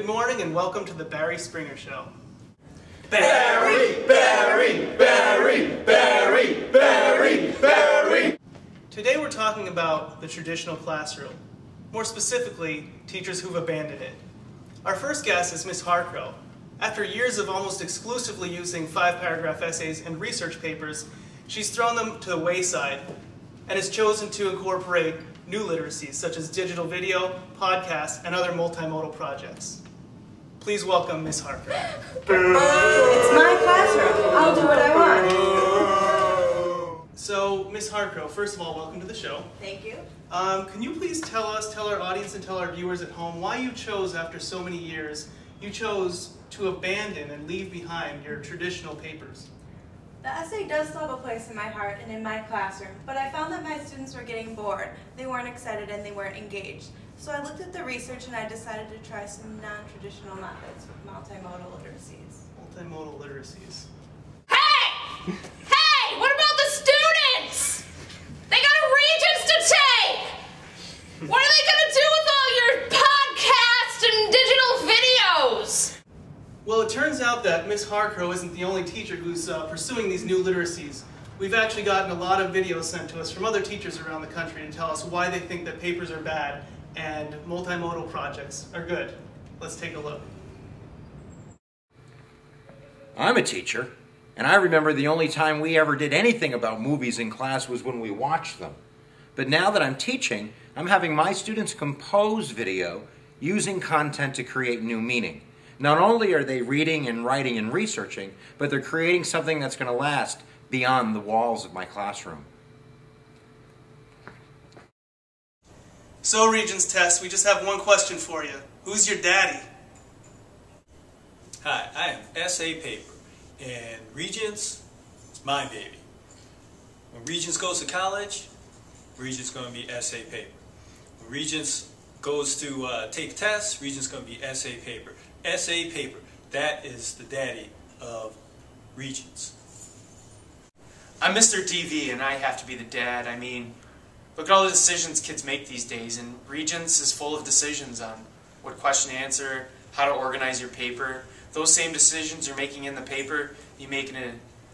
Good morning and welcome to the Barry Springer Show. Barry, Barry, Barry, Barry, Barry, Barry. Today we're talking about the traditional classroom. More specifically, teachers who've abandoned it. Our first guest is Ms. Harcrow. After years of almost exclusively using 5-paragraph essays and research papers, she's thrown them to the wayside and has chosen to incorporate new literacies such as digital video, podcasts, and other multimodal projects. Please welcome Ms. Harcrow. It's my classroom. I'll do what I want. So, Ms. Harcrow, first of all, welcome to the show. Thank you. Can you please tell our audience and tell our viewers at home why you chose, after so many years, you chose to abandon and leave behind your traditional papers? The essay does still have a place in my heart and in my classroom, but I found that my students were getting bored. They weren't excited and they weren't engaged. So I looked at the research and I decided to try some non-traditional methods with multimodal literacies. Multimodal literacies. Hey! Hey! What about the students? They got Regents to take! What are they gonna do with all your podcasts and digital videos? Well, it turns out that Ms. Harcrow isn't the only teacher who's pursuing these new literacies. We've actually gotten a lot of videos sent to us from other teachers around the country to tell us why they think that papers are bad and multimodal projects are good. Let's take a look. I'm a teacher, and I remember the only time we ever did anything about movies in class was when we watched them. But now that I'm teaching, I'm having my students compose video using content to create new meaning. Not only are they reading and writing and researching, but they're creating something that's going to last beyond the walls of my classroom. So, Regents Test, we just have one question for you. Who's your daddy? Hi, I am essay paper, and Regents is my baby. When Regents goes to college, Regents going to be essay paper. When Regents goes to take tests, Regents going to be essay paper. Essay paper, that is the daddy of Regents. I'm Mr. DV and I have to be the dad. I mean, look at all the decisions kids make these days, and Regents is full of decisions on what question to answer, how to organize your paper. Those same decisions you're making in the paper, you make in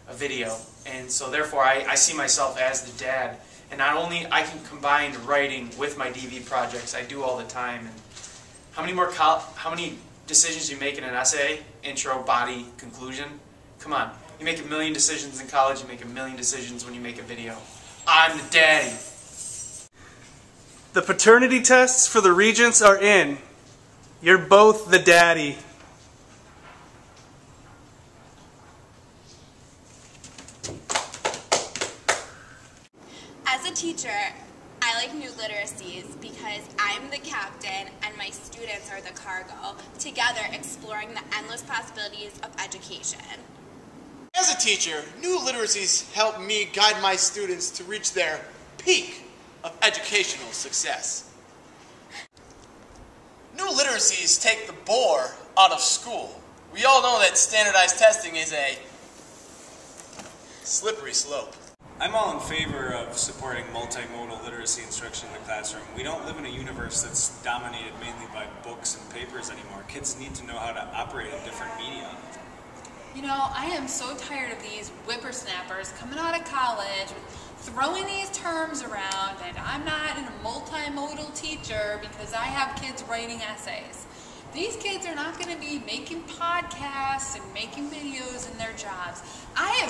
a video. And so therefore I see myself as the dad. And not only I can combine writing with my DV projects, I do all the time. And how many decisions you make in an essay, intro, body, conclusion? Come on, you make 1,000,000 decisions in college, you make 1,000,000 decisions when you make a video. I'm the daddy. The paternity tests for the Regents are in. You're both the daddy. As a teacher, I like new literacies because I'm the captain and my students are the cargo, together exploring the endless possibilities of education. As a teacher, new literacies help me guide my students to reach their peak of educational success. New literacies take the bore out of school. We all know that standardized testing is a slippery slope. I'm all in favor of supporting multimodal literacy instruction in the classroom. We don't live in a universe that's dominated mainly by books and papers anymore. Kids need to know how to operate in different media. You know, I am so tired of these whippersnappers coming out of college, throwing these terms around, and I'm not a multimodal teacher because I have kids writing essays. These kids are not going to be making podcasts and making videos in their jobs.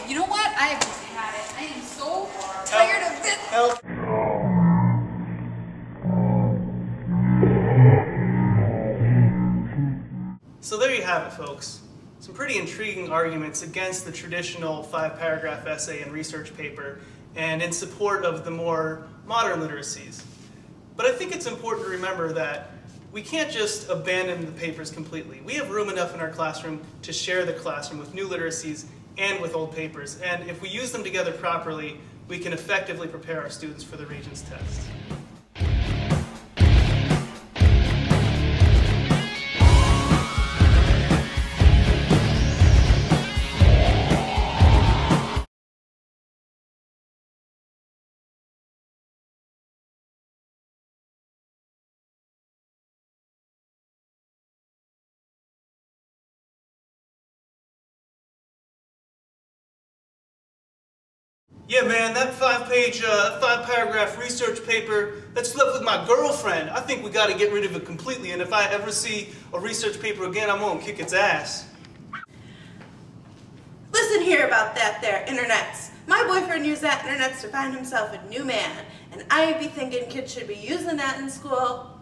You know what? I have just had it. I am so tired of this. Help. So there you have it, folks. Some pretty intriguing arguments against the traditional 5-paragraph essay and research paper and in support of the more modern literacies. But I think it's important to remember that we can't just abandon the papers completely. We have room enough in our classroom to share the classroom with new literacies and with old papers. And if we use them together properly, we can effectively prepare our students for the Regents test. Yeah, man, that five-paragraph research paper that slept with my girlfriend, I think we got to get rid of it completely, and if I ever see a research paper again, I'm going to kick its ass. Listen here about that there, internets. My boyfriend used that internets to find himself a new man, and I be thinking kids should be using that in school